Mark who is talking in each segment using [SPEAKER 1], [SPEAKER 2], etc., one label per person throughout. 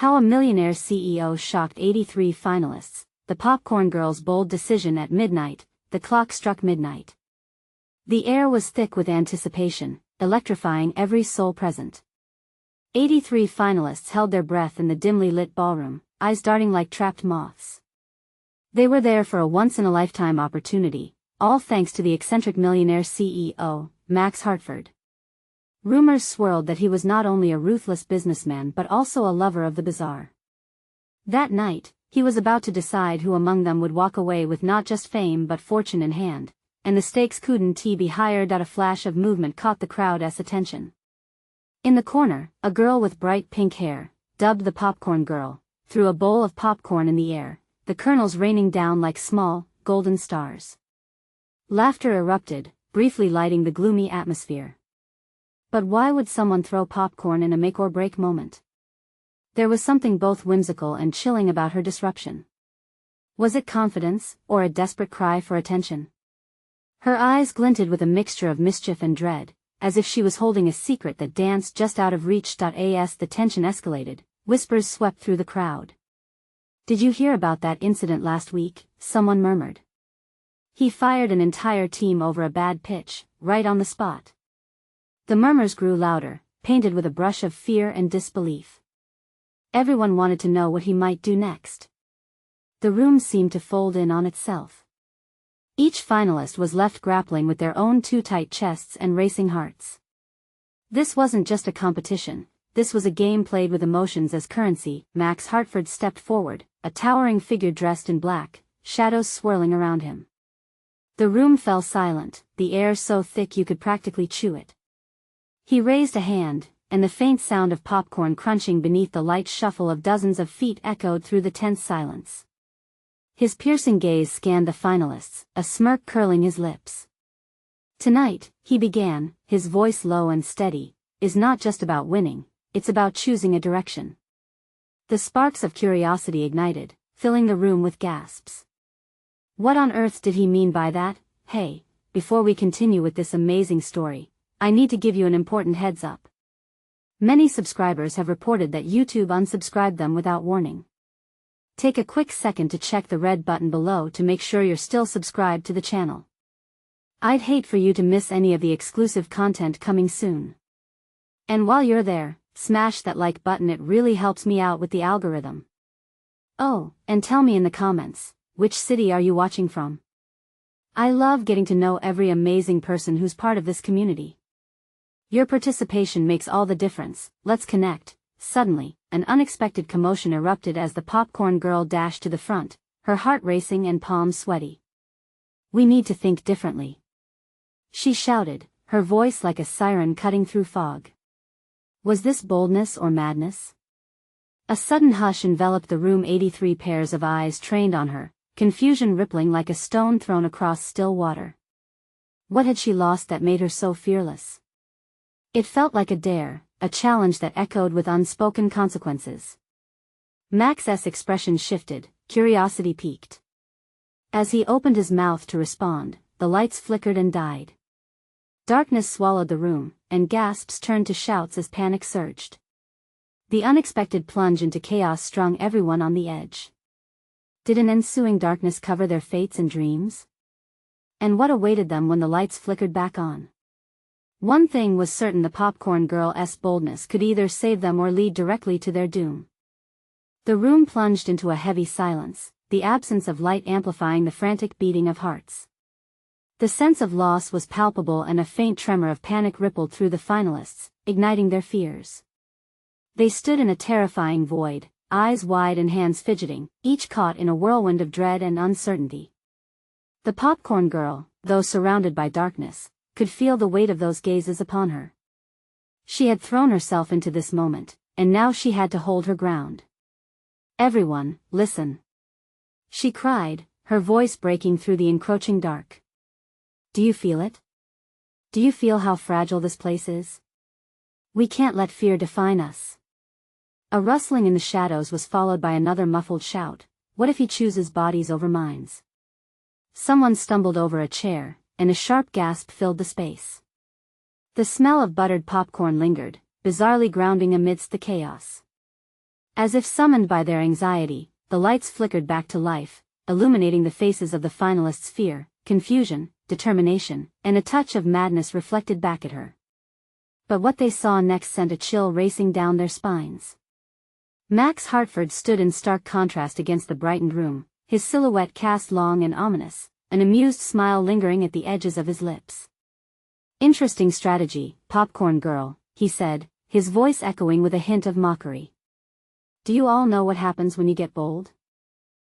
[SPEAKER 1] How a Millionaire CEO Shocked 83 Finalists, the Popcorn Girl's Bold Decision at Midnight. The clock struck midnight. The air was thick with anticipation, electrifying every soul present. 83 finalists held their breath in the dimly lit ballroom, eyes darting like trapped moths. They were there for a once-in-a-lifetime opportunity, all thanks to the eccentric millionaire CEO, Max Hartford. Rumors swirled that he was not only a ruthless businessman but also a lover of the bizarre. That night, he was about to decide who among them would walk away with not just fame but fortune in hand, and the stakes couldn't be higher. A flash of movement caught the crowd's attention. In the corner, a girl with bright pink hair, dubbed the Popcorn Girl, threw a bowl of popcorn in the air, the kernels raining down like small, golden stars. Laughter erupted, briefly lighting the gloomy atmosphere. But why would someone throw popcorn in a make-or-break moment? There was something both whimsical and chilling about her disruption. Was it confidence, or a desperate cry for attention? Her eyes glinted with a mixture of mischief and dread, as if she was holding a secret that danced just out of reach. As the tension escalated, whispers swept through the crowd. "Did you hear about that incident last week?" someone murmured. "He fired an entire team over a bad pitch, right on the spot." The murmurs grew louder, painted with a brush of fear and disbelief. Everyone wanted to know what he might do next. The room seemed to fold in on itself. Each finalist was left grappling with their own too tight chests and racing hearts. This wasn't just a competition, this was a game played with emotions as currency. Max Hartford stepped forward, a towering figure dressed in black, shadows swirling around him. The room fell silent, the air so thick you could practically chew it. He raised a hand, and the faint sound of popcorn crunching beneath the light shuffle of dozens of feet echoed through the tense silence. His piercing gaze scanned the finalists, a smirk curling his lips. "Tonight," he began, his voice low and steady, "is not just about winning, it's about choosing a direction." The sparks of curiosity ignited, filling the room with gasps. What on earth did he mean by that? Hey, before we continue with this amazing story, I need to give you an important heads up. Many subscribers have reported that YouTube unsubscribed them without warning. Take a quick second to check the red button below to make sure you're still subscribed to the channel. I'd hate for you to miss any of the exclusive content coming soon. And while you're there, smash that like button, it really helps me out with the algorithm. Oh, and tell me in the comments, which city are you watching from? I love getting to know every amazing person who's part of this community. Your participation makes all the difference. Let's connect. Suddenly, an unexpected commotion erupted as the Popcorn Girl dashed to the front, her heart racing and palms sweaty. "We need to think differently," she shouted, her voice like a siren cutting through fog. Was this boldness or madness? A sudden hush enveloped the room, 83 pairs of eyes trained on her, confusion rippling like a stone thrown across still water. What had she lost that made her so fearless? It felt like a dare, a challenge that echoed with unspoken consequences. Max's expression shifted, curiosity peaked. As he opened his mouth to respond, the lights flickered and died. Darkness swallowed the room, and gasps turned to shouts as panic surged. The unexpected plunge into chaos strung everyone on the edge. Did an ensuing darkness cover their fates and dreams? And what awaited them when the lights flickered back on? One thing was certain: the Popcorn Girl's boldness could either save them or lead directly to their doom. The room plunged into a heavy silence, the absence of light amplifying the frantic beating of hearts. The sense of loss was palpable, and a faint tremor of panic rippled through the finalists, igniting their fears. They stood in a terrifying void, eyes wide and hands fidgeting, each caught in a whirlwind of dread and uncertainty. The Popcorn Girl, though surrounded by darkness, could feel the weight of those gazes upon her. She had thrown herself into this moment, and now she had to hold her ground. "Everyone, listen," she cried, her voice breaking through the encroaching dark. "Do you feel it? Do you feel how fragile this place is? We can't let fear define us." A rustling in the shadows was followed by another muffled shout. "What if he chooses bodies over minds?" Someone stumbled over a chair, and a sharp gasp filled the space. The smell of buttered popcorn lingered, bizarrely grounding amidst the chaos. As if summoned by their anxiety, the lights flickered back to life, illuminating the faces of the finalists' fear, confusion, determination, and a touch of madness reflected back at her. But what they saw next sent a chill racing down their spines. Max Hartford stood in stark contrast against the brightened room, his silhouette cast long and ominous, an amused smile lingering at the edges of his lips. "Interesting strategy, popcorn girl," he said, his voice echoing with a hint of mockery. "Do you all know what happens when you get bold?"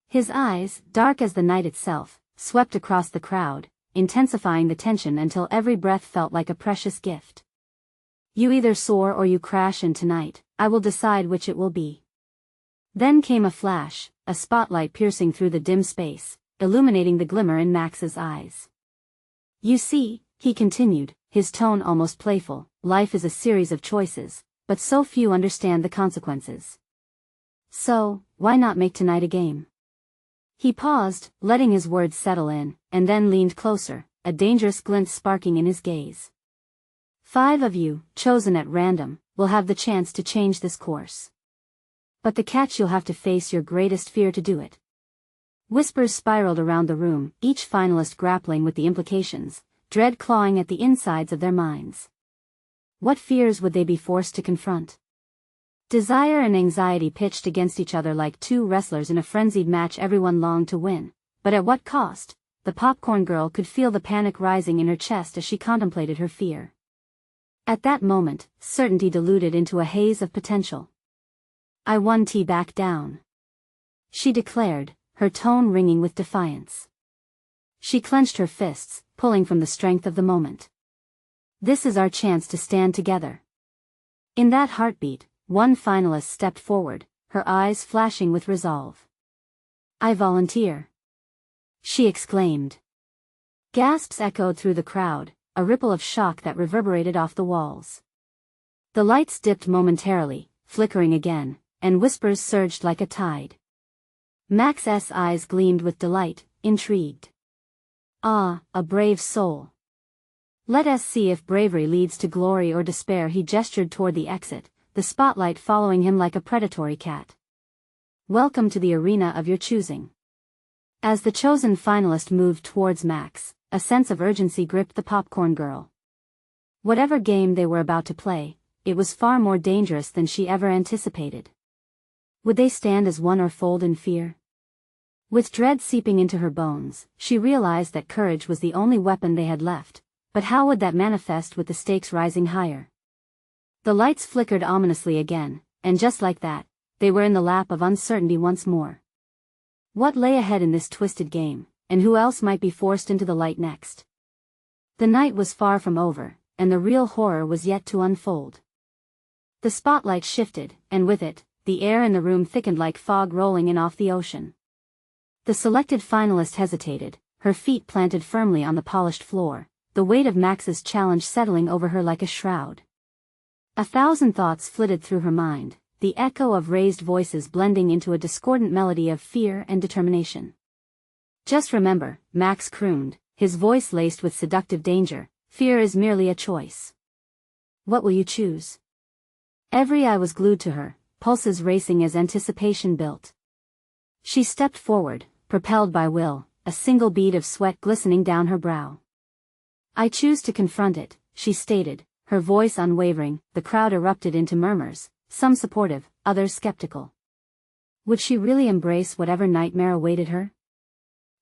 [SPEAKER 1] His eyes, dark as the night itself, swept across the crowd, intensifying the tension until every breath felt like a precious gift. "You either soar or you crash, and tonight, I will decide which it will be." Then came a flash, a spotlight piercing through the dim space, illuminating the glimmer in Max's eyes. "You see," he continued, his tone almost playful, "life is a series of choices, but so few understand the consequences. So, why not make tonight a game?" He paused, letting his words settle in, and then leaned closer, a dangerous glint sparking in his gaze. "5 of you, chosen at random, will have the chance to change this course. But the catch, you'll have to face your greatest fear to do it." Whispers spiraled around the room, each finalist grappling with the implications, dread clawing at the insides of their minds. What fears would they be forced to confront? Desire and anxiety pitched against each other like two wrestlers in a frenzied match everyone longed to win, but at what cost? The popcorn girl could feel the panic rising in her chest as she contemplated her fear. At that moment, certainty diluted into a haze of potential. "I won, back down," she declared, her tone ringing with defiance. She clenched her fists, pulling from the strength of the moment. "This is our chance to stand together." In that heartbeat, one finalist stepped forward, her eyes flashing with resolve. "I volunteer," she exclaimed. Gasps echoed through the crowd, a ripple of shock that reverberated off the walls. The lights dipped momentarily, flickering again, and whispers surged like a tide. Max's eyes gleamed with delight, intrigued. "Ah, a brave soul. Let us see if bravery leads to glory or despair." He gestured toward the exit, the spotlight following him like a predatory cat. "Welcome to the arena of your choosing." As the chosen finalist moved towards Max, a sense of urgency gripped the popcorn girl. Whatever game they were about to play, it was far more dangerous than she ever anticipated. Would they stand as one or fold in fear? With dread seeping into her bones, she realized that courage was the only weapon they had left, but how would that manifest with the stakes rising higher? The lights flickered ominously again, and just like that, they were in the lap of uncertainty once more. What lay ahead in this twisted game, and who else might be forced into the light next? The night was far from over, and the real horror was yet to unfold. The spotlight shifted, and with it, the air in the room thickened like fog rolling in off the ocean. The selected finalist hesitated, her feet planted firmly on the polished floor, the weight of Max's challenge settling over her like a shroud. 1,000 thoughts flitted through her mind, the echo of raised voices blending into a discordant melody of fear and determination. "Just remember," Max crooned, his voice laced with seductive danger, "fear is merely a choice. What will you choose?" Every eye was glued to her, pulses racing as anticipation built. She stepped forward, propelled by will, a single bead of sweat glistening down her brow. "I choose to confront it," she stated, her voice unwavering. The crowd erupted into murmurs, some supportive, others skeptical. Would she really embrace whatever nightmare awaited her?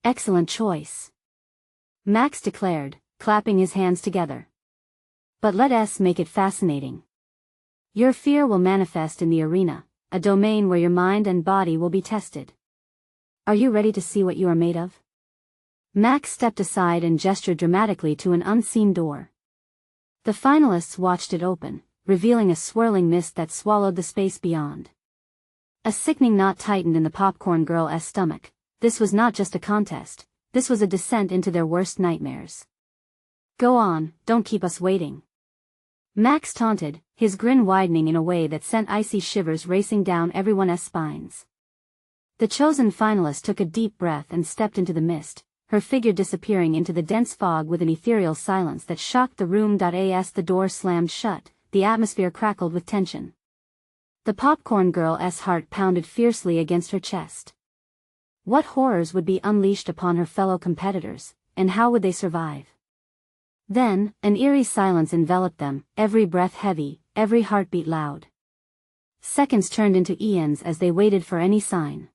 [SPEAKER 1] "Excellent choice," Max declared, clapping his hands together. "But let us make it fascinating. Your fear will manifest in the arena, a domain where your mind and body will be tested. Are you ready to see what you are made of?" Max stepped aside and gestured dramatically to an unseen door. The finalists watched it open, revealing a swirling mist that swallowed the space beyond. A sickening knot tightened in the popcorn girl's stomach. This was not just a contest, this was a descent into their worst nightmares. "Go on, don't keep us waiting," Max taunted, his grin widening in a way that sent icy shivers racing down everyone's spines. The chosen finalist took a deep breath and stepped into the mist, her figure disappearing into the dense fog with an ethereal silence that shocked the room. As the door slammed shut, the atmosphere crackled with tension. The popcorn girl's heart pounded fiercely against her chest. What horrors would be unleashed upon her fellow competitors, and how would they survive? Then, an eerie silence enveloped them, every breath heavy, every heartbeat loud. Seconds turned into eons as they waited for any sign.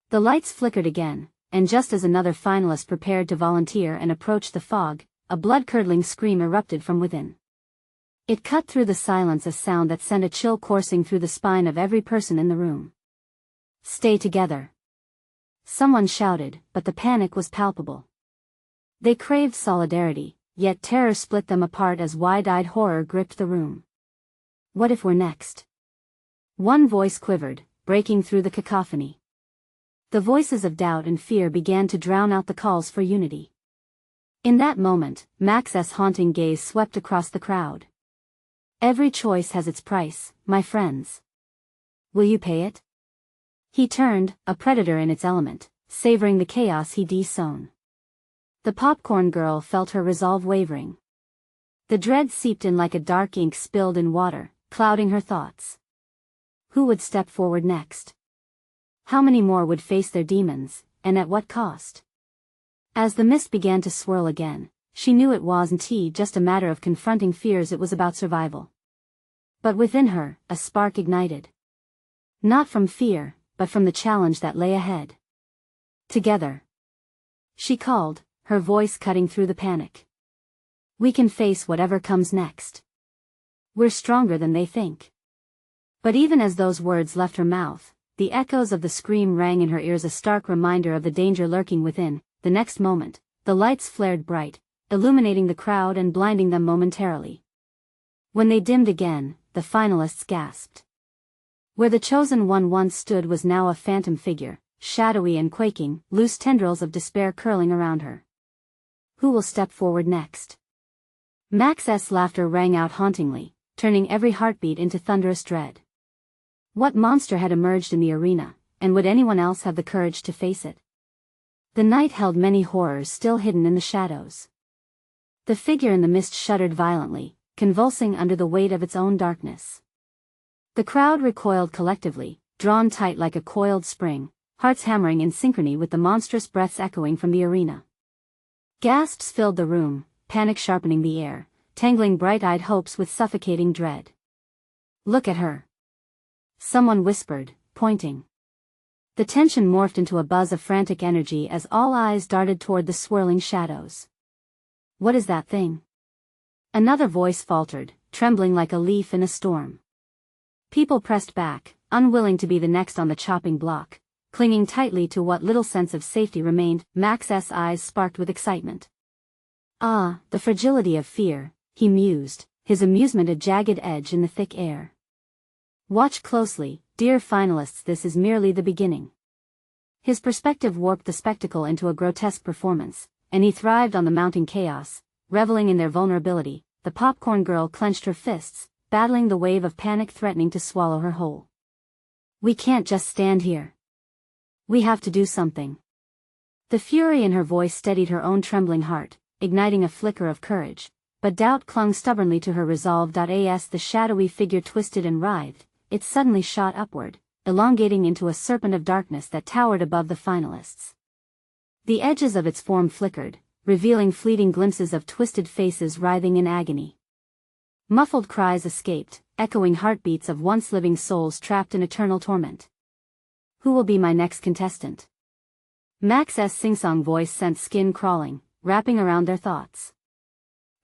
[SPEAKER 1] The lights flickered again, and just as another finalist prepared to volunteer and approach the fog, a blood-curdling scream erupted from within. It cut through the silence, a sound that sent a chill coursing through the spine of every person in the room. "Stay together!" Someone shouted, but the panic was palpable. They craved solidarity, yet terror split them apart as wide-eyed horror gripped the room. "What if we're next?" One voice quivered, breaking through the cacophony. The voices of doubt and fear began to drown out the calls for unity. In that moment, Max's haunting gaze swept across the crowd. "Every choice has its price, my friends. Will you pay it?" He turned, a predator in its element, savoring the chaos he'd sown. The popcorn girl felt her resolve wavering. The dread seeped in like a dark ink spilled in water, clouding her thoughts. Who would step forward next? How many more would face their demons, and at what cost? As the mist began to swirl again, she knew it wasn't just a matter of confronting fears, it was about survival. But within her, a spark ignited. Not from fear, but from the challenge that lay ahead. "Together," she called, her voice cutting through the panic. "We can face whatever comes next. We're stronger than they think." But even as those words left her mouth, the echoes of the scream rang in her ears, a stark reminder of the danger lurking within. The next moment, the lights flared bright, illuminating the crowd and blinding them momentarily. When they dimmed again, the finalists gasped. Where the chosen one once stood was now a phantom figure, shadowy and quaking, loose tendrils of despair curling around her. Who will step forward next? Max's laughter rang out hauntingly, turning every heartbeat into thunderous dread. What monster had emerged in the arena, and would anyone else have the courage to face it? The night held many horrors still hidden in the shadows. The figure in the mist shuddered violently, convulsing under the weight of its own darkness. The crowd recoiled collectively, drawn tight like a coiled spring, hearts hammering in synchrony with the monstrous breaths echoing from the arena. Gasps filled the room, panic sharpening the air, tangling bright-eyed hopes with suffocating dread. "Look at her," someone whispered, pointing. The tension morphed into a buzz of frantic energy as all eyes darted toward the swirling shadows. "What is that thing?" Another voice faltered, trembling like a leaf in a storm. People pressed back, unwilling to be the next on the chopping block, clinging tightly to what little sense of safety remained. Max's eyes sparked with excitement. "Ah, the fragility of fear," he mused, his amusement a jagged edge in the thick air. "Watch closely, dear finalists, this is merely the beginning." His perspective warped the spectacle into a grotesque performance, and he thrived on the mounting chaos, reveling in their vulnerability. The popcorn girl clenched her fists, battling the wave of panic threatening to swallow her whole. "We can't just stand here. We have to do something." The fury in her voice steadied her own trembling heart, igniting a flicker of courage, but doubt clung stubbornly to her resolve. As the shadowy figure twisted and writhed, it suddenly shot upward, elongating into a serpent of darkness that towered above the finalists. The edges of its form flickered, revealing fleeting glimpses of twisted faces writhing in agony. Muffled cries escaped, echoing heartbeats of once living souls trapped in eternal torment. "Who will be my next contestant?" Max's sing-song voice sent skin crawling, wrapping around their thoughts.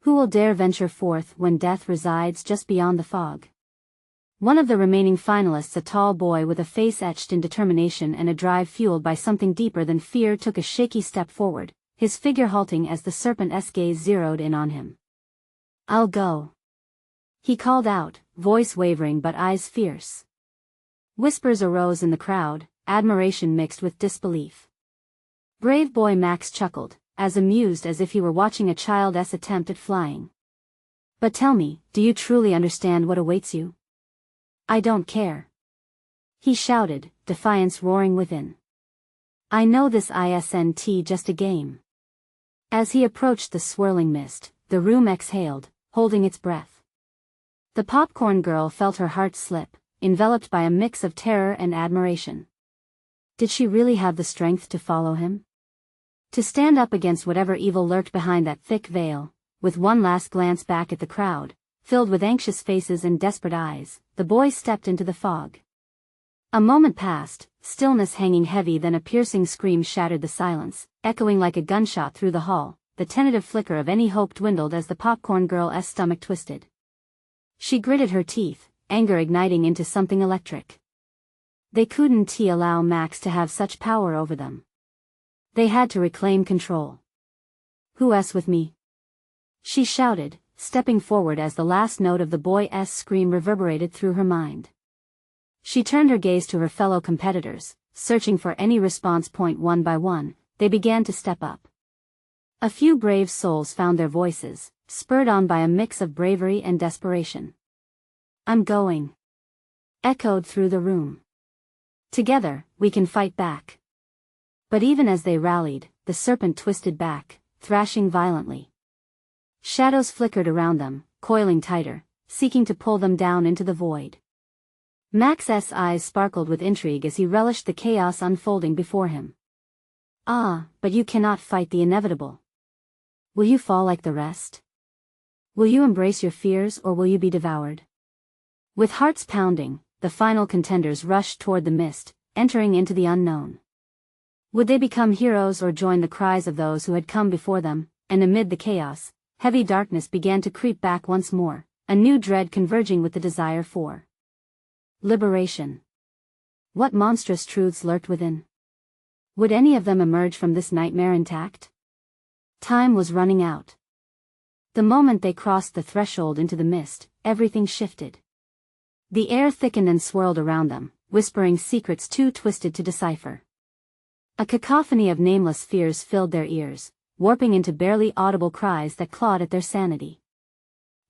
[SPEAKER 1] "Who will dare venture forth when death resides just beyond the fog?" One of the remaining finalists, a tall boy with a face etched in determination and a drive fueled by something deeper than fear, took a shaky step forward, his figure halting as the serpent's gaze zeroed in on him. "I'll go," he called out, voice wavering but eyes fierce. Whispers arose in the crowd, admiration mixed with disbelief. Brave boy, Max chuckled, as amused as if he were watching a child's attempt at flying. "But tell me, do you truly understand what awaits you?" "I don't care," he shouted, defiance roaring within. "I know this isn't just a game." As he approached the swirling mist, the room exhaled, holding its breath. The popcorn girl felt her heart slip, enveloped by a mix of terror and admiration. Did she really have the strength to follow him? To stand up against whatever evil lurked behind that thick veil? With one last glance back at the crowd, filled with anxious faces and desperate eyes, the boy stepped into the fog. A moment passed, stillness hanging heavy, then a piercing scream shattered the silence, echoing like a gunshot through the hall. The tentative flicker of any hope dwindled as the popcorn girl's stomach twisted. She gritted her teeth, anger igniting into something electric. They couldn't allow Max to have such power over them. They had to reclaim control. "Who's with me?" she shouted, stepping forward as the last note of the boy's scream reverberated through her mind. She turned her gaze to her fellow competitors, searching for any response point. One by one, they began to step up. A few brave souls found their voices, spurred on by a mix of bravery and desperation. "I'm going," echoed through the room. "Together, we can fight back." But even as they rallied, the serpent twisted back, thrashing violently. Shadows flickered around them, coiling tighter, seeking to pull them down into the void. Max's eyes sparkled with intrigue as he relished the chaos unfolding before him. "Ah, but you cannot fight the inevitable. Will you fall like the rest? Will you embrace your fears, or will you be devoured?" With hearts pounding, the final contenders rushed toward the mist, entering into the unknown. Would they become heroes or join the cries of those who had come before them? And amid the chaos, heavy darkness began to creep back once more, a new dread converging with the desire for liberation. What monstrous truths lurked within? Would any of them emerge from this nightmare intact? Time was running out. The moment they crossed the threshold into the mist, everything shifted. The air thickened and swirled around them, whispering secrets too twisted to decipher. A cacophony of nameless fears filled their ears, warping into barely audible cries that clawed at their sanity.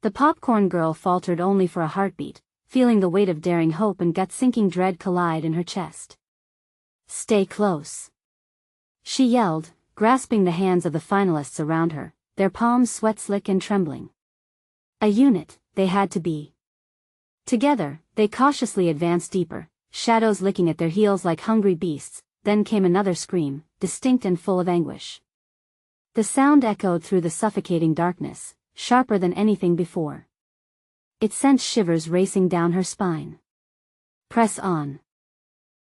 [SPEAKER 1] The popcorn girl faltered only for a heartbeat, feeling the weight of daring hope and gut-sinking dread collide in her chest. "Stay close," she yelled, grasping the hands of the finalists around her, their palms sweat-slick and trembling. A unit, they had to be. Together, they cautiously advanced deeper, shadows licking at their heels like hungry beasts. Then came another scream, distinct and full of anguish. The sound echoed through the suffocating darkness, sharper than anything before. It sent shivers racing down her spine. "Press on,"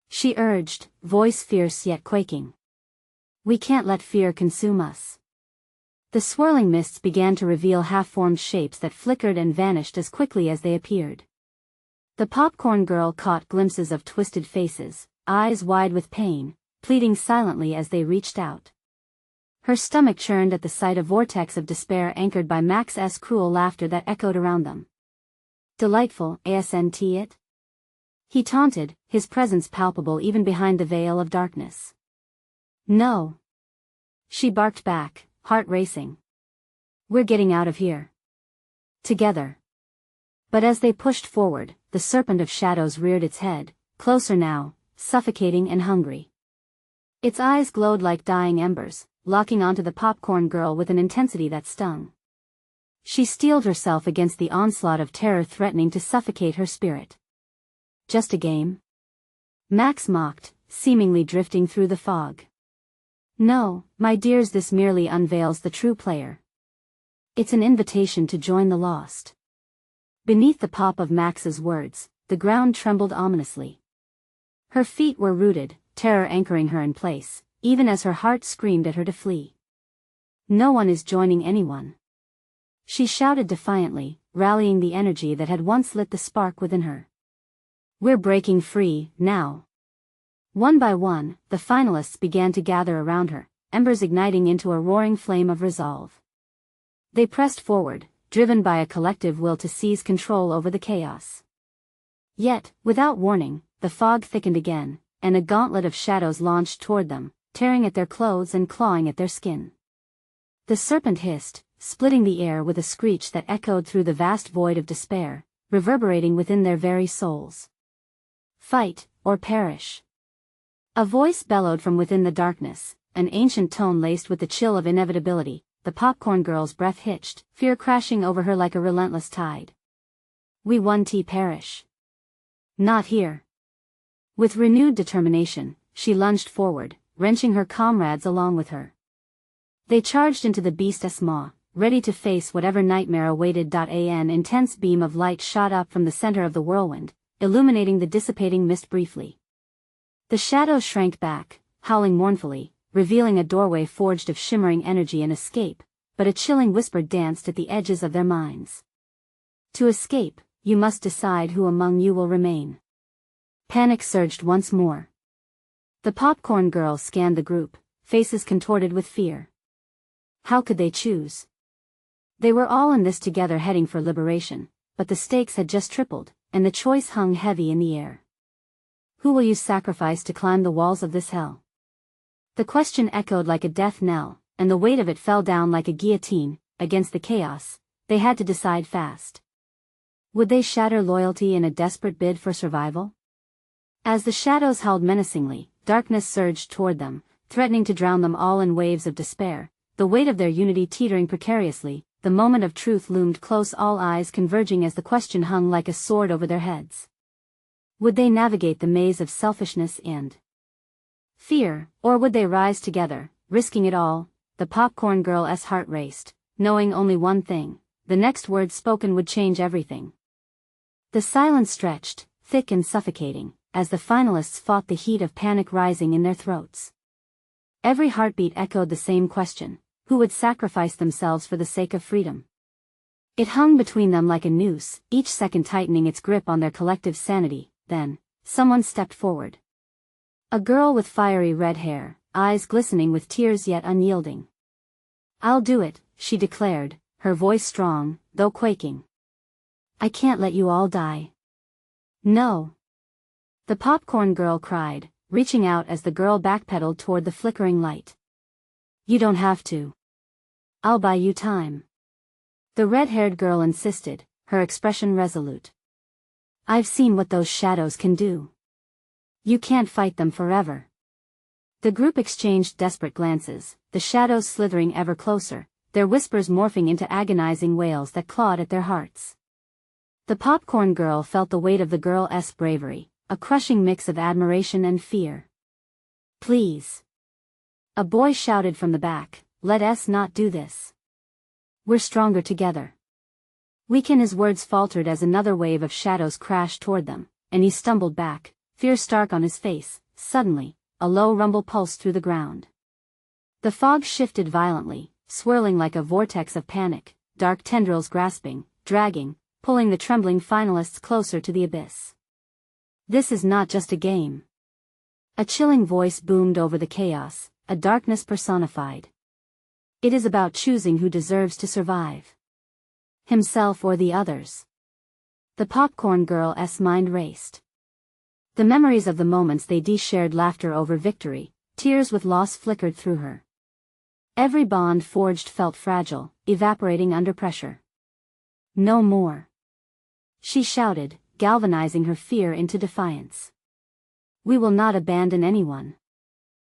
[SPEAKER 1] she urged, voice fierce yet quaking. "We can't let fear consume us." The swirling mists began to reveal half-formed shapes that flickered and vanished as quickly as they appeared. The popcorn girl caught glimpses of twisted faces, eyes wide with pain, pleading silently as they reached out. Her stomach churned at the sight of vortex of despair anchored by Max's cruel laughter that echoed around them. "Delightful, isn't it?" he taunted, his presence palpable even behind the veil of darkness. "No," she barked back, heart racing. "We're getting out of here. Together." But as they pushed forward, the serpent of shadows reared its head, closer now, suffocating and hungry. Its eyes glowed like dying embers, locking onto the popcorn girl with an intensity that stung. She steeled herself against the onslaught of terror threatening to suffocate her spirit. "Just a game?" Max mocked, seemingly drifting through the fog. "No, my dears, this merely unveils the true player. It's an invitation to join the lost." Beneath the pop of Max's words, the ground trembled ominously. Her feet were rooted, terror anchoring her in place, even as her heart screamed at her to flee. "No one is joining anyone," she shouted defiantly, rallying the energy that had once lit the spark within her. "We're breaking free, now." One by one, the finalists began to gather around her, embers igniting into a roaring flame of resolve. They pressed forward, driven by a collective will to seize control over the chaos. Yet, without warning, the fog thickened again, and a gauntlet of shadows launched toward them, tearing at their clothes and clawing at their skin. The serpent hissed, splitting the air with a screech that echoed through the vast void of despair, reverberating within their very souls. "Fight, or perish." A voice bellowed from within the darkness, an ancient tone laced with the chill of inevitability. The popcorn girl's breath hitched, fear crashing over her like a relentless tide. "We won, perish." Not here. With renewed determination, she lunged forward, wrenching her comrades along with her. They charged into the beast's maw, ready to face whatever nightmare awaited. An intense beam of light shot up from the center of the whirlwind, illuminating the dissipating mist briefly. The shadows shrank back, howling mournfully, revealing a doorway forged of shimmering energy and escape, but a chilling whisper danced at the edges of their minds. To escape, you must decide who among you will remain. Panic surged once more. The popcorn girls scanned the group, faces contorted with fear. How could they choose? They were all in this together, heading for liberation, but the stakes had just tripled, and the choice hung heavy in the air. Who will you sacrifice to climb the walls of this hell? The question echoed like a death knell, and the weight of it fell down like a guillotine. Against the chaos, they had to decide fast. Would they shatter loyalty in a desperate bid for survival? As the shadows howled menacingly, darkness surged toward them, threatening to drown them all in waves of despair, the weight of their unity teetering precariously. The moment of truth loomed close, all eyes converging as the question hung like a sword over their heads. Would they navigate the maze of selfishness and fear, or would they rise together, risking it all? The popcorn girl's heart raced, knowing only one thing: the next word spoken would change everything. The silence stretched, thick and suffocating, as the finalists fought the heat of panic rising in their throats. Every heartbeat echoed the same question: who would sacrifice themselves for the sake of freedom? It hung between them like a noose, each second tightening its grip on their collective sanity. Then, someone stepped forward. A girl with fiery red hair, eyes glistening with tears yet unyielding. "I'll do it," she declared, her voice strong, though quaking. "I can't let you all die." "No." The popcorn girl cried, reaching out as the girl backpedaled toward the flickering light. "You don't have to. I'll buy you time." The red-haired girl insisted, her expression resolute. "I've seen what those shadows can do. You can't fight them forever." The group exchanged desperate glances, the shadows slithering ever closer, their whispers morphing into agonizing wails that clawed at their hearts. The popcorn girl felt the weight of the girl's bravery, a crushing mix of admiration and fear. "Please." A boy shouted from the back, "Let us not do this. We're stronger together. We can." His words faltered as another wave of shadows crashed toward them, and he stumbled back, fear stark on his face. Suddenly, a low rumble pulsed through the ground. The fog shifted violently, swirling like a vortex of panic, dark tendrils grasping, dragging, pulling the trembling finalists closer to the abyss. "This is not just a game." A chilling voice boomed over the chaos, a darkness personified. "It is about choosing who deserves to survive. Himself or the others." The popcorn girl's mind raced. The memories of the moments they shared, laughter over victory, tears with loss flickered through her. Every bond forged felt fragile, evaporating under pressure. "No more," she shouted, galvanizing her fear into defiance. "We will not abandon anyone.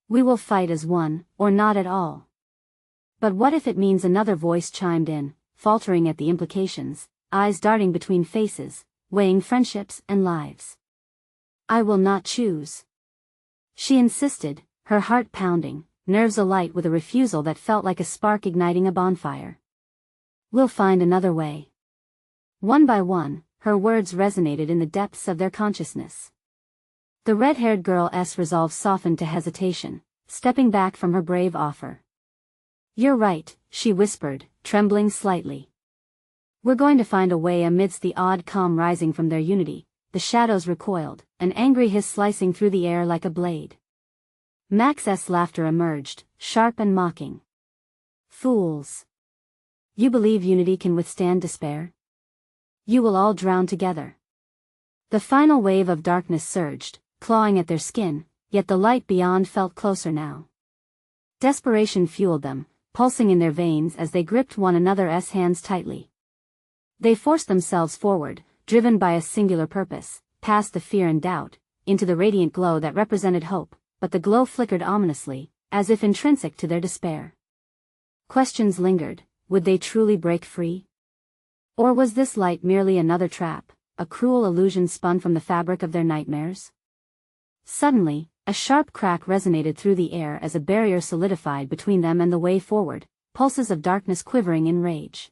[SPEAKER 1] We will fight as one, or not at all." "But what if it means?" another voice chimed in, faltering at the implications, eyes darting between faces, weighing friendships and lives. "I will not choose," she insisted, her heart pounding, nerves alight with a refusal that felt like a spark igniting a bonfire. "We'll find another way." One by one, her words resonated in the depths of their consciousness. The red-haired girl's resolve softened to hesitation, stepping back from her brave offer. "You're right," she whispered, trembling slightly. "We're going to find a way." Amidst the odd calm rising from their unity, the shadows recoiled, an angry hiss slicing through the air like a blade. Max's laughter emerged, sharp and mocking. "Fools! You believe unity can withstand despair? You will all drown together." The final wave of darkness surged, clawing at their skin, yet the light beyond felt closer now. Desperation fueled them, pulsing in their veins as they gripped one another's hands tightly. They forced themselves forward, driven by a singular purpose, past the fear and doubt, into the radiant glow that represented hope, but the glow flickered ominously, as if intrinsic to their despair. Questions lingered: would they truly break free? Or was this light merely another trap, a cruel illusion spun from the fabric of their nightmares? Suddenly, a sharp crack resonated through the air as a barrier solidified between them and the way forward, pulses of darkness quivering in rage.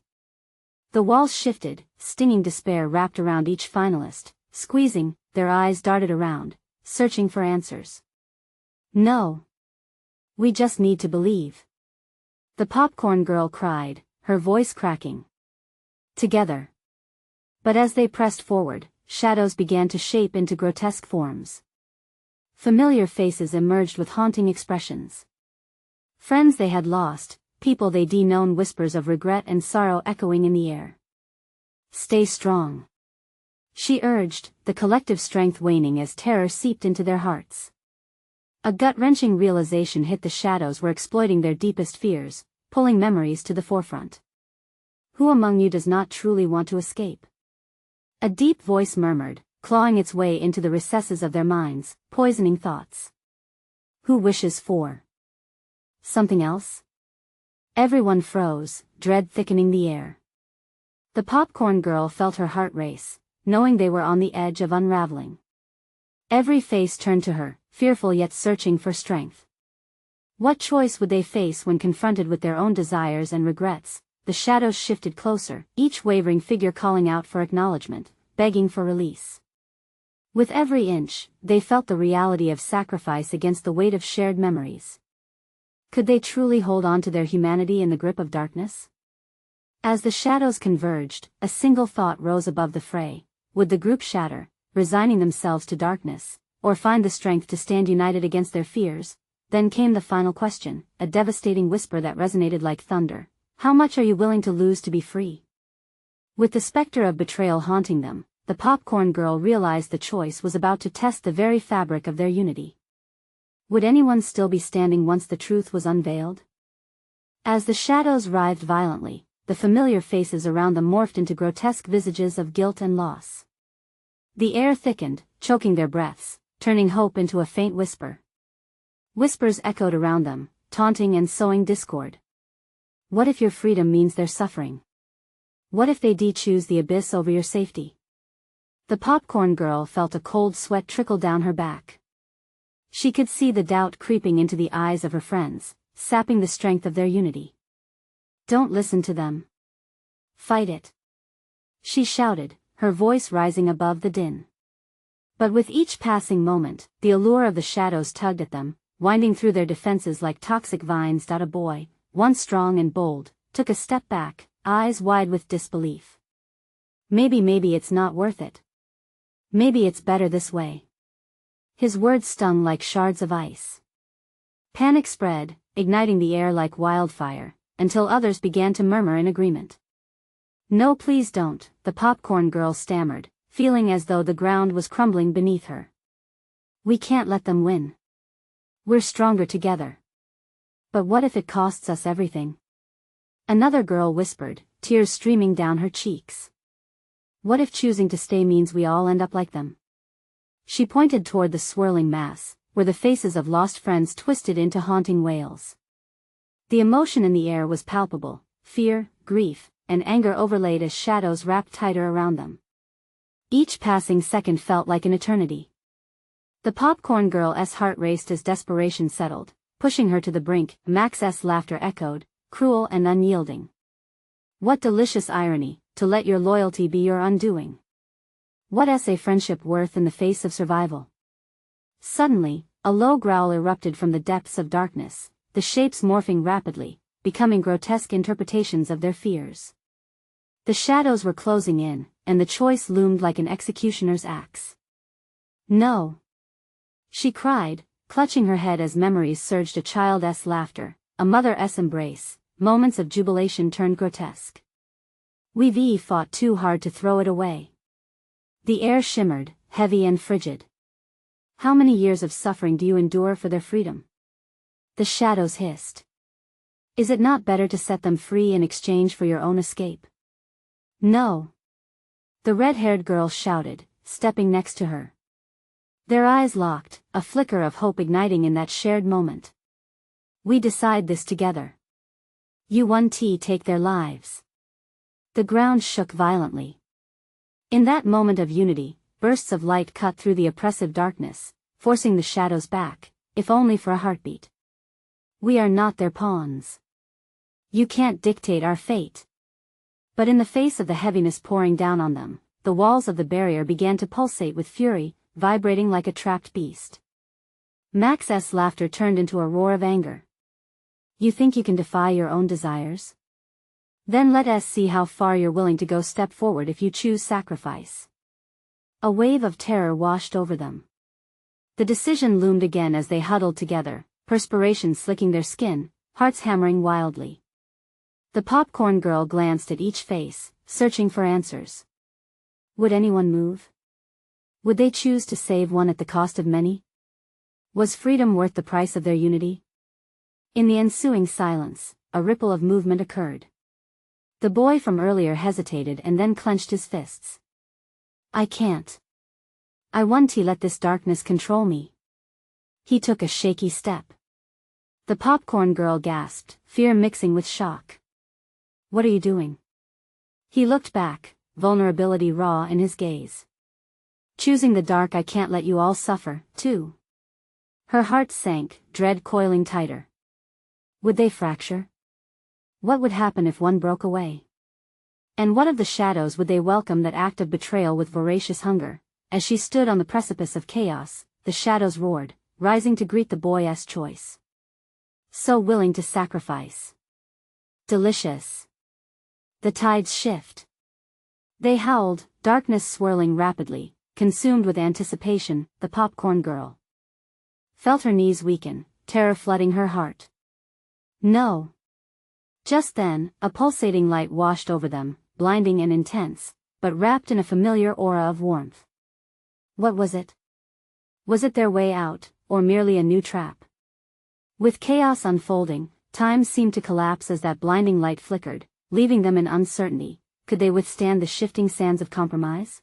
[SPEAKER 1] The walls shifted, stinging despair wrapped around each finalist, squeezing, their eyes darted around, searching for answers. No. We just need to believe. The popcorn girl cried, her voice cracking. Together. But as they pressed forward, shadows began to shape into grotesque forms. Familiar faces emerged with haunting expressions. Friends they had lost, people they'd known, whispers of regret and sorrow echoing in the air. Stay strong. She urged, the collective strength waning as terror seeped into their hearts. A gut-wrenching realization hit the shadows were exploiting their deepest fears, pulling memories to the forefront. Who among you does not truly want to escape? A deep voice murmured, clawing its way into the recesses of their minds, poisoning thoughts. Who wishes for something else? Everyone froze, dread thickening the air. The popcorn girl felt her heart race, knowing they were on the edge of unraveling. Every face turned to her, fearful yet searching for strength. What choice would they face when confronted with their own desires and regrets? The shadows shifted closer, each wavering figure calling out for acknowledgement, begging for release. With every inch, they felt the reality of sacrifice against the weight of shared memories. Could they truly hold on to their humanity in the grip of darkness? As the shadows converged, a single thought rose above the fray. Would the group shatter, resigning themselves to darkness, or find the strength to stand united against their fears? Then came the final question, a devastating whisper that resonated like thunder. How much are you willing to lose to be free? With the specter of betrayal haunting them, the popcorn girl realized the choice was about to test the very fabric of their unity. Would anyone still be standing once the truth was unveiled? As the shadows writhed violently, the familiar faces around them morphed into grotesque visages of guilt and loss. The air thickened, choking their breaths, turning hope into a faint whisper. Whispers echoed around them, taunting and sowing discord. What if your freedom means their suffering? What if they choose the abyss over your safety? The popcorn girl felt a cold sweat trickle down her back. She could see the doubt creeping into the eyes of her friends, sapping the strength of their unity. Don't listen to them. Fight it. She shouted, her voice rising above the din. But with each passing moment, the allure of the shadows tugged at them, winding through their defenses like toxic vines. A boy, once strong and bold, took a step back, eyes wide with disbelief. Maybe it's not worth it. Maybe it's better this way. His words stung like shards of ice. Panic spread, igniting the air like wildfire, until others began to murmur in agreement. No, please don't, the popcorn girl stammered, feeling as though the ground was crumbling beneath her. We can't let them win. We're stronger together. But what if it costs us everything? Another girl whispered, tears streaming down her cheeks. What if choosing to stay means we all end up like them? She pointed toward the swirling mass, where the faces of lost friends twisted into haunting wails. The emotion in the air was palpable, fear, grief, and anger overlaid as shadows wrapped tighter around them. Each passing second felt like an eternity. The popcorn girl's heart raced as desperation settled, pushing her to the brink. Max's laughter echoed, cruel and unyielding. What delicious irony, to let your loyalty be your undoing. What's a friendship worth in the face of survival? Suddenly, a low growl erupted from the depths of darkness, the shapes morphing rapidly, becoming grotesque interpretations of their fears. The shadows were closing in, and the choice loomed like an executioner's axe. No! She cried, clutching her head as memories surged. A child's laughter, a mother's embrace, moments of jubilation turned grotesque. We've fought too hard to throw it away. The air shimmered, heavy and frigid. How many years of suffering do you endure for their freedom? The shadows hissed. Is it not better to set them free in exchange for your own escape? No. The red-haired girl shouted, stepping next to her. Their eyes locked, a flicker of hope igniting in that shared moment. We decide this together. You won't take their lives. The ground shook violently. In that moment of unity, bursts of light cut through the oppressive darkness, forcing the shadows back, if only for a heartbeat. We are not their pawns. You can't dictate our fate. But in the face of the heaviness pouring down on them, the walls of the barrier began to pulsate with fury, vibrating like a trapped beast. Max's laughter turned into a roar of anger. You think you can defy your own desires? Then let us see how far you're willing to go. Step forward if you choose sacrifice. A wave of terror washed over them. The decision loomed again as they huddled together, perspiration slicking their skin, hearts hammering wildly. The popcorn girl glanced at each face, searching for answers. Would anyone move? Would they choose to save one at the cost of many? Was freedom worth the price of their unity? In the ensuing silence, a ripple of movement occurred. The boy from earlier hesitated and then clenched his fists. I can't. I won't let this darkness control me. He took a shaky step. The popcorn girl gasped, fear mixing with shock. What are you doing? He looked back, vulnerability raw in his gaze. Choosing the dark. I can't let you all suffer, too. Her heart sank, dread coiling tighter. Would they fracture? What would happen if one broke away? And what of the shadows? Would they welcome that act of betrayal with voracious hunger? As she stood on the precipice of chaos, the shadows roared, rising to greet the boy's choice. So willing to sacrifice. Delicious. The tides shift. They howled, darkness swirling rapidly, consumed with anticipation. The popcorn girl felt her knees weaken, terror flooding her heart. No. Just then, a pulsating light washed over them, blinding and intense, but wrapped in a familiar aura of warmth. What was it? Was it their way out, or merely a new trap? With chaos unfolding, time seemed to collapse as that blinding light flickered, leaving them in uncertainty. Could they withstand the shifting sands of compromise?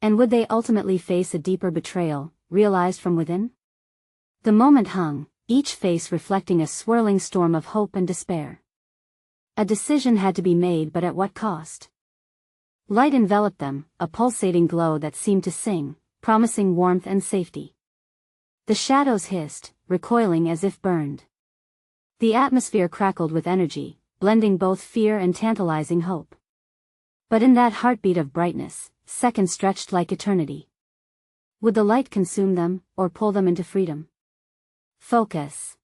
[SPEAKER 1] And would they ultimately face a deeper betrayal, realized from within? The moment hung, each face reflecting a swirling storm of hope and despair. A decision had to be made, but at what cost? Light enveloped them, a pulsating glow that seemed to sing, promising warmth and safety. The shadows hissed, recoiling as if burned. The atmosphere crackled with energy, blending both fear and tantalizing hope. But in that heartbeat of brightness, seconds stretched like eternity. Would the light consume them, or pull them into freedom? Focus.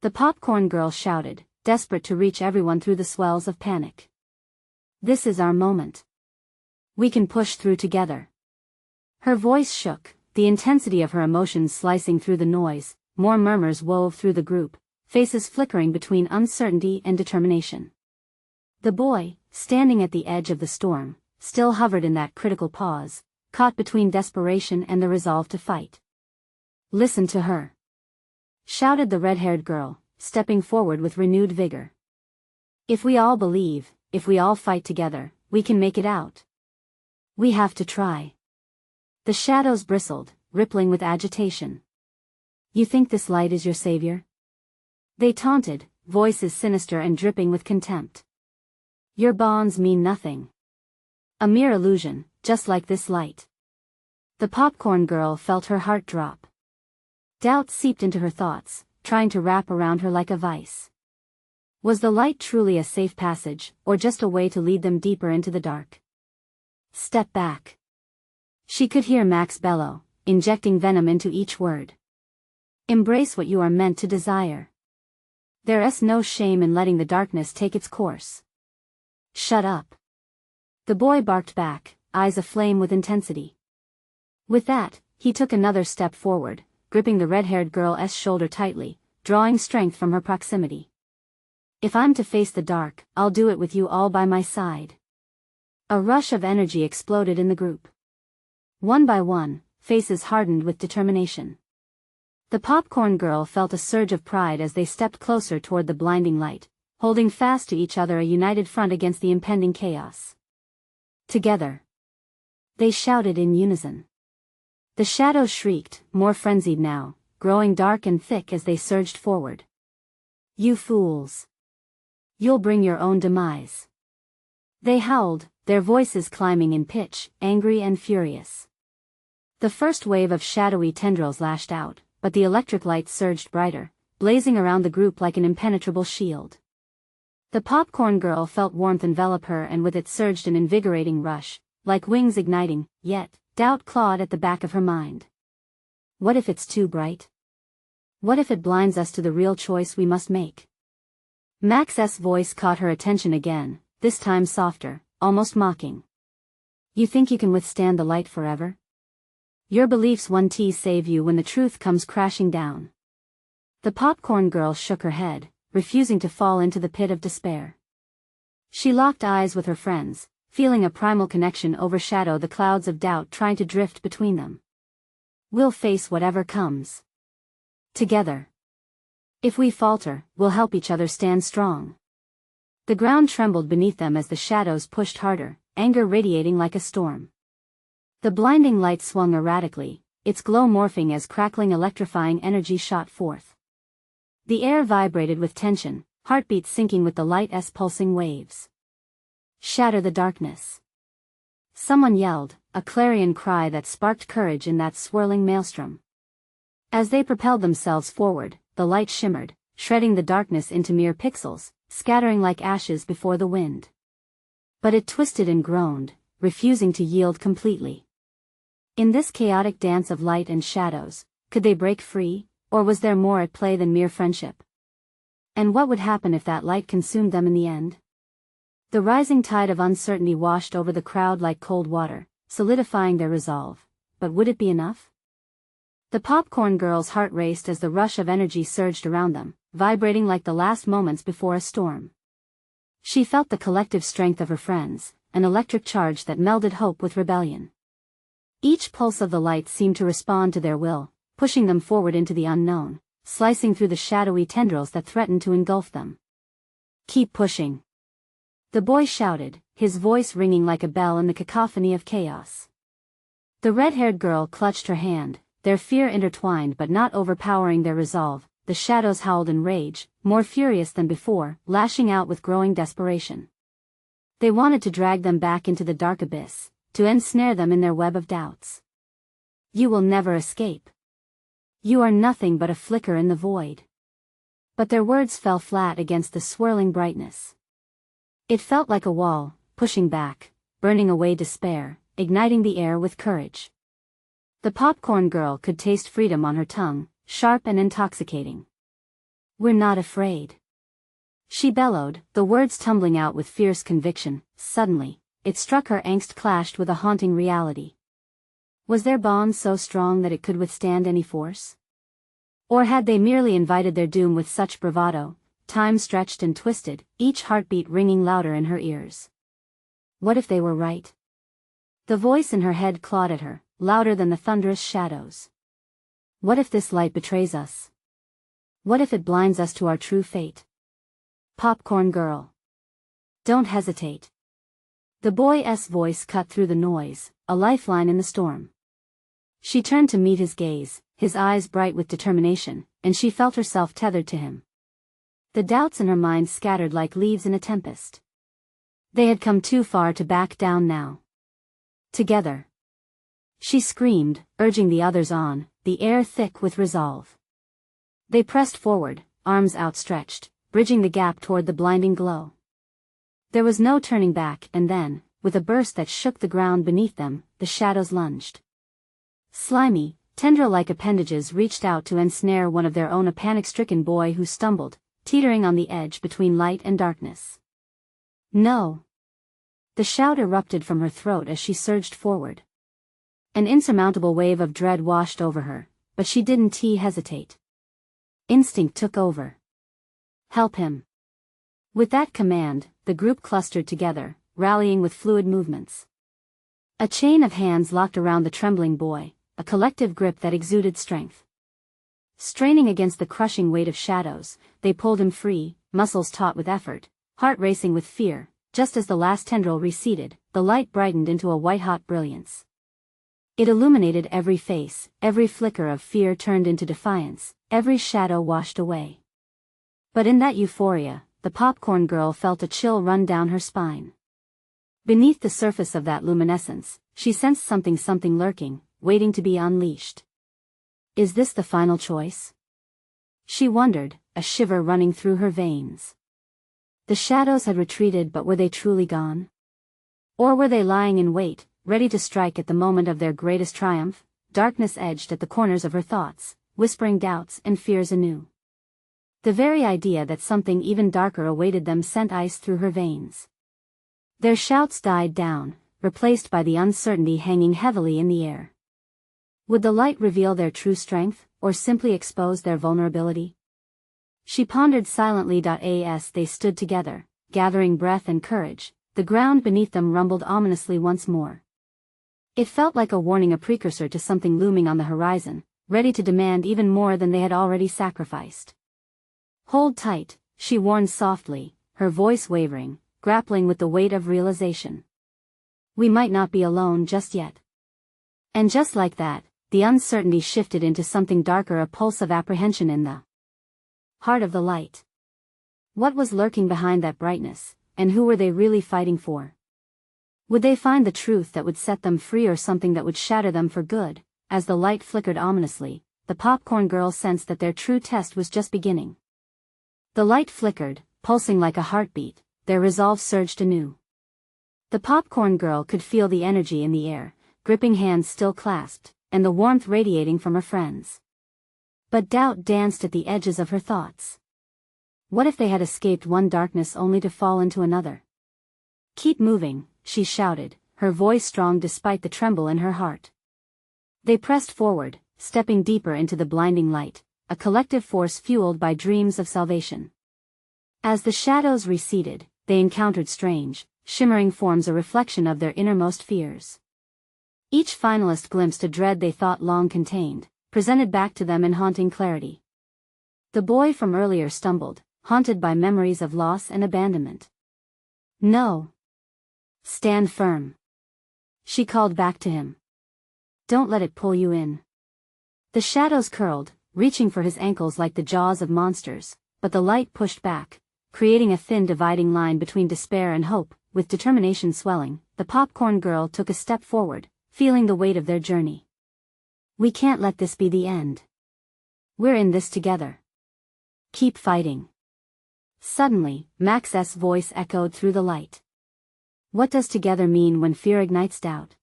[SPEAKER 1] The popcorn girl shouted, desperate to reach everyone through the swells of panic. This is our moment. We can push through together. Her voice shook, the intensity of her emotions slicing through the noise. More murmurs wove through the group, faces flickering between uncertainty and determination. The boy, standing at the edge of the storm, still hovered in that critical pause, caught between desperation and the resolve to fight. Listen to her, shouted the red-haired girl, stepping forward with renewed vigor. If we all believe, if we all fight together, we can make it out. We have to try. The shadows bristled, rippling with agitation. You think this light is your savior? They taunted, voices sinister and dripping with contempt. Your bonds mean nothing. A mere illusion, just like this light. The popcorn girl felt her heart drop. Doubt seeped into her thoughts, trying to wrap around her like a vice. Was the light truly a safe passage, or just a way to lead them deeper into the dark? Step back. She could hear Max bellow, injecting venom into each word. Embrace what you are meant to desire. There's no shame in letting the darkness take its course. Shut up. The boy barked back, eyes aflame with intensity. With that, he took another step forward, gripping the red-haired girl's shoulder tightly, drawing strength from her proximity. If I'm to face the dark, I'll do it with you all by my side. A rush of energy exploded in the group. One by one, faces hardened with determination. The popcorn girl felt a surge of pride as they stepped closer toward the blinding light, holding fast to each other, a united front against the impending chaos. Together. They shouted in unison. The shadows shrieked, more frenzied now, growing dark and thick as they surged forward. You fools. You'll bring your own demise. They howled, their voices climbing in pitch, angry and furious. The first wave of shadowy tendrils lashed out, but the electric light surged brighter, blazing around the group like an impenetrable shield. The popcorn girl felt warmth envelop her, and with it surged an invigorating rush, like wings igniting, yet doubt clawed at the back of her mind. What if it's too bright? What if it blinds us to the real choice we must make? Max's voice caught her attention again, this time softer, almost mocking. You think you can withstand the light forever? Your beliefs won't save you when the truth comes crashing down. The popcorn girl shook her head, refusing to fall into the pit of despair. She locked eyes with her friends, feeling a primal connection overshadow the clouds of doubt trying to drift between them. We'll face whatever comes. Together. If we falter, we'll help each other stand strong. The ground trembled beneath them as the shadows pushed harder, anger radiating like a storm. The blinding light swung erratically, its glow morphing as crackling electrifying energy shot forth. The air vibrated with tension, heartbeats syncing with the light's pulsing waves. Shatter the darkness. Someone yelled, a clarion cry that sparked courage in that swirling maelstrom. As they propelled themselves forward, the light shimmered, shredding the darkness into mere pixels, scattering like ashes before the wind. But it twisted and groaned, refusing to yield completely. In this chaotic dance of light and shadows, could they break free, or was there more at play than mere friendship? And what would happen if that light consumed them in the end? The rising tide of uncertainty washed over the crowd like cold water, solidifying their resolve. But would it be enough? The popcorn girl's heart raced as the rush of energy surged around them, vibrating like the last moments before a storm. She felt the collective strength of her friends, an electric charge that melded hope with rebellion. Each pulse of the light seemed to respond to their will, pushing them forward into the unknown, slicing through the shadowy tendrils that threatened to engulf them. Keep pushing. The boy shouted, his voice ringing like a bell in the cacophony of chaos. The red-haired girl clutched her hand, their fear intertwined but not overpowering their resolve. The shadows howled in rage, more furious than before, lashing out with growing desperation. They wanted to drag them back into the dark abyss, to ensnare them in their web of doubts. You will never escape. You are nothing but a flicker in the void. But their words fell flat against the swirling brightness. It felt like a wall, pushing back, burning away despair, igniting the air with courage. The popcorn girl could taste freedom on her tongue, sharp and intoxicating. We're not afraid. She bellowed, the words tumbling out with fierce conviction. Suddenly, it struck her angst clashed with a haunting reality. Was their bond so strong that it could withstand any force? Or had they merely invited their doom with such bravado, time stretched and twisted, each heartbeat ringing louder in her ears? What if they were right? The voice in her head clawed at her, louder than the thunderous shadows. What if this light betrays us? What if it blinds us to our true fate? Popcorn girl. Don't hesitate. The boy's voice cut through the noise, a lifeline in the storm. She turned to meet his gaze, his eyes bright with determination, and she felt herself tethered to him. The doubts in her mind scattered like leaves in a tempest. They had come too far to back down now. Together. She screamed, urging the others on, the air thick with resolve. They pressed forward, arms outstretched, bridging the gap toward the blinding glow. There was no turning back, and then, with a burst that shook the ground beneath them, the shadows lunged. Slimy, tendril-like appendages reached out to ensnare one of their own, a panic-stricken boy who stumbled, teetering on the edge between light and darkness. No! The shout erupted from her throat as she surged forward. An insurmountable wave of dread washed over her, but she didn't hesitate. Instinct took over. Help him. With that command, the group clustered together, rallying with fluid movements. A chain of hands locked around the trembling boy, a collective grip that exuded strength. Straining against the crushing weight of shadows, they pulled him free, muscles taut with effort, heart racing with fear. Just as the last tendril receded, the light brightened into a white-hot brilliance. It illuminated every face, every flicker of fear turned into defiance, every shadow washed away. But in that euphoria, the popcorn girl felt a chill run down her spine. Beneath the surface of that luminescence, she sensed something lurking, waiting to be unleashed. Is this the final choice? She wondered, a shiver running through her veins. The shadows had retreated, but were they truly gone? Or were they lying in wait, ready to strike at the moment of their greatest triumph? Darkness edged at the corners of her thoughts, whispering doubts and fears anew. The very idea that something even darker awaited them sent ice through her veins. Their shouts died down, replaced by the uncertainty hanging heavily in the air. Would the light reveal their true strength, or simply expose their vulnerability? She pondered silently. As they stood together, gathering breath and courage, the ground beneath them rumbled ominously once more. It felt like a warning, a precursor to something looming on the horizon, ready to demand even more than they had already sacrificed. Hold tight, she warned softly, her voice wavering, grappling with the weight of realization. We might not be alone just yet. And just like that, the uncertainty shifted into something darker, a pulse of apprehension in the heart of the light. What was lurking behind that brightness, and who were they really fighting for? Would they find the truth that would set them free, or something that would shatter them for good? As the light flickered ominously, the popcorn girl sensed that their true test was just beginning. The light flickered, pulsing like a heartbeat, their resolve surged anew. The popcorn girl could feel the energy in the air, gripping hands still clasped, and the warmth radiating from her friends. But doubt danced at the edges of her thoughts. What if they had escaped one darkness only to fall into another? Keep moving, she shouted, her voice strong despite the tremble in her heart. They pressed forward, stepping deeper into the blinding light, a collective force fueled by dreams of salvation. As the shadows receded, they encountered strange, shimmering forms, a reflection of their innermost fears. Each finalist glimpsed a dread they thought long contained, presented back to them in haunting clarity. The boy from earlier stumbled, haunted by memories of loss and abandonment. No. Stand firm. She called back to him. Don't let it pull you in. The shadows curled, reaching for his ankles like the jaws of monsters, but the light pushed back, creating a thin dividing line between despair and hope. With determination swelling, the popcorn girl took a step forward, feeling the weight of their journey. We can't let this be the end. We're in this together. Keep fighting. Suddenly, Max's voice echoed through the light. What does together mean when fear ignites doubt?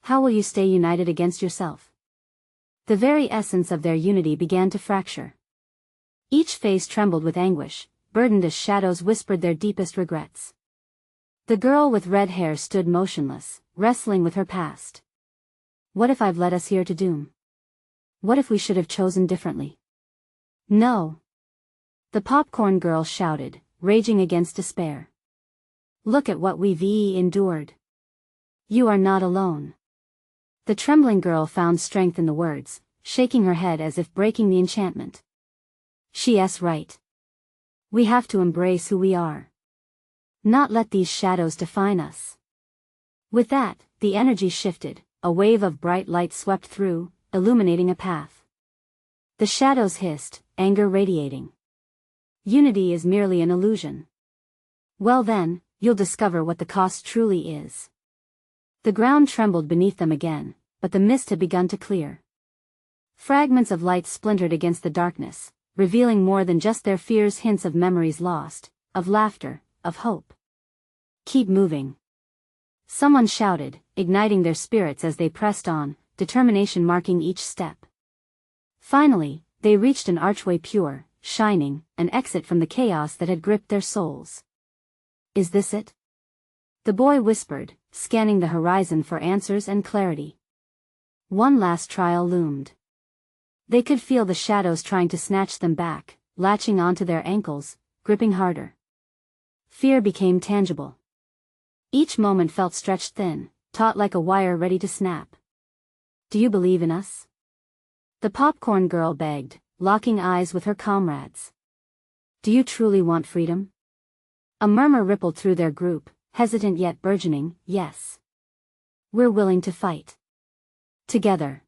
[SPEAKER 1] How will you stay united against yourself? The very essence of their unity began to fracture. Each face trembled with anguish, burdened as shadows whispered their deepest regrets. The girl with red hair stood motionless, wrestling with her past. What if I've led us here to doom? What if we should have chosen differently? No. The popcorn girl shouted, raging against despair. Look at what we've endured. You are not alone. The trembling girl found strength in the words, shaking her head as if breaking the enchantment. She's right. We have to embrace who we are. Not let these shadows define us. With that, the energy shifted, a wave of bright light swept through, illuminating a path. The shadows hissed, anger radiating. Unity is merely an illusion. Well then, you'll discover what the cost truly is. The ground trembled beneath them again, but the mist had begun to clear. Fragments of light splintered against the darkness, revealing more than just their fears, hints of memories lost, of laughter, of hope. Keep moving. Someone shouted, igniting their spirits as they pressed on, determination marking each step. Finally, they reached an archway, pure, shining, an exit from the chaos that had gripped their souls. Is this it? The boy whispered, scanning the horizon for answers and clarity. One last trial loomed. They could feel the shadows trying to snatch them back, latching onto their ankles, gripping harder. Fear became tangible. Each moment felt stretched thin, taut like a wire ready to snap. Do you believe in us? The popcorn girl begged, locking eyes with her comrades. Do you truly want freedom? A murmur rippled through their group, hesitant yet burgeoning, yes. We're willing to fight. Together.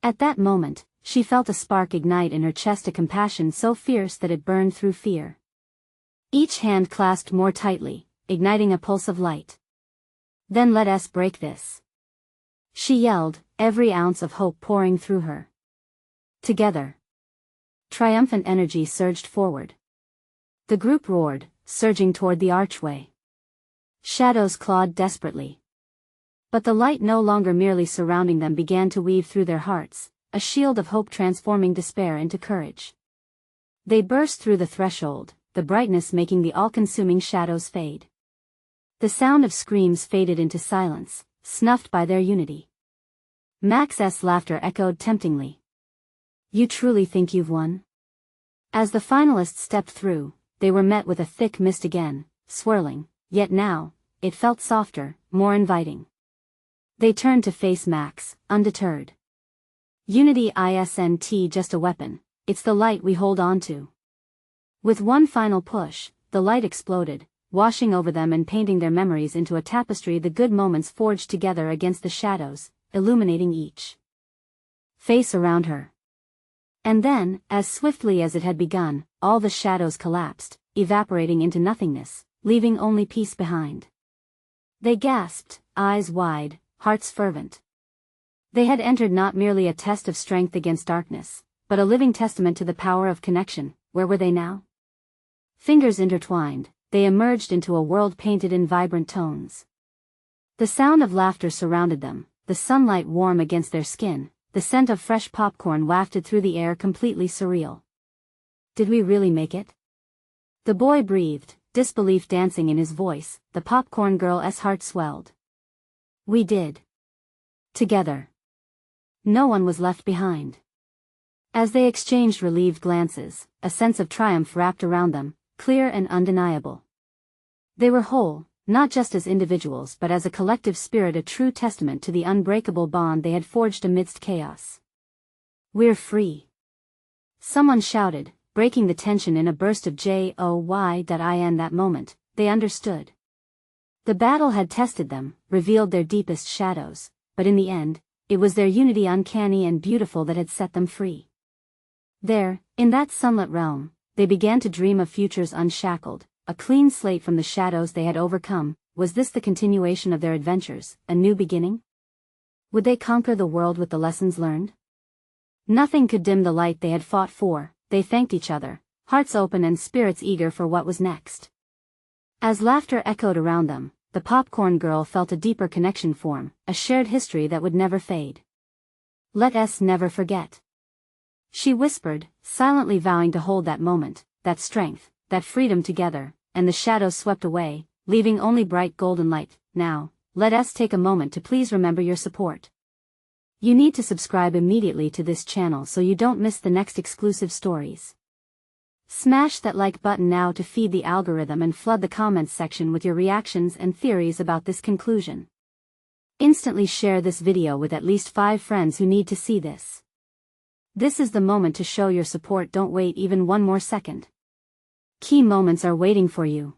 [SPEAKER 1] At that moment, she felt a spark ignite in her chest, a compassion so fierce that it burned through fear. Each hand clasped more tightly, igniting a pulse of light. Then let us break this. She yelled, every ounce of hope pouring through her. Together. Triumphant energy surged forward. The group roared, surging toward the archway. Shadows clawed desperately. But the light no longer merely surrounding them began to weave through their hearts, a shield of hope transforming despair into courage. They burst through the threshold, the brightness making the all-consuming shadows fade. The sound of screams faded into silence, snuffed by their unity. Max's laughter echoed temptingly. You truly think you've won? As the finalists stepped through, they were met with a thick mist again, swirling, yet now, it felt softer, more inviting. They turned to face Max, undeterred. Unity isn't just a weapon, it's the light we hold on to. With one final push, the light exploded, washing over them and painting their memories into a tapestry the good moments forged together against the shadows, illuminating each face around her. And then, as swiftly as it had begun, all the shadows collapsed, evaporating into nothingness, leaving only peace behind. They gasped, eyes wide, hearts fervent. They had entered not merely a test of strength against darkness, but a living testament to the power of connection. Where were they now? Fingers intertwined, they emerged into a world painted in vibrant tones. The sound of laughter surrounded them, the sunlight warm against their skin, the scent of fresh popcorn wafted through the air completely surreal. Did we really make it? The boy breathed, disbelief dancing in his voice, the popcorn girl's heart swelled. We did. Together. No one was left behind. As they exchanged relieved glances, a sense of triumph wrapped around them, clear and undeniable. They were whole, not just as individuals but as a collective spirit, a true testament to the unbreakable bond they had forged amidst chaos. We're free. Someone shouted, breaking the tension in a burst of joy. In that moment, they understood. The battle had tested them, revealed their deepest shadows, but in the end, it was their unity, uncanny and beautiful, that had set them free. There, in that sunlit realm, they began to dream of futures unshackled, a clean slate from the shadows they had overcome. Was this the continuation of their adventures, a new beginning? Would they conquer the world with the lessons learned? Nothing could dim the light they had fought for. They thanked each other, hearts open and spirits eager for what was next. As laughter echoed around them, the popcorn girl felt a deeper connection form, a shared history that would never fade. Let us never forget. She whispered, silently vowing to hold that moment, that strength, that freedom together, and the shadows swept away, leaving only bright golden light. Now, let us take a moment to please remember your support. You need to subscribe immediately to this channel so you don't miss the next exclusive stories. Smash that like button now to feed the algorithm and flood the comments section with your reactions and theories about this conclusion. Instantly share this video with at least 5 friends who need to see this. This is the moment to show your support. Don't wait even one more second. Key moments are waiting for you.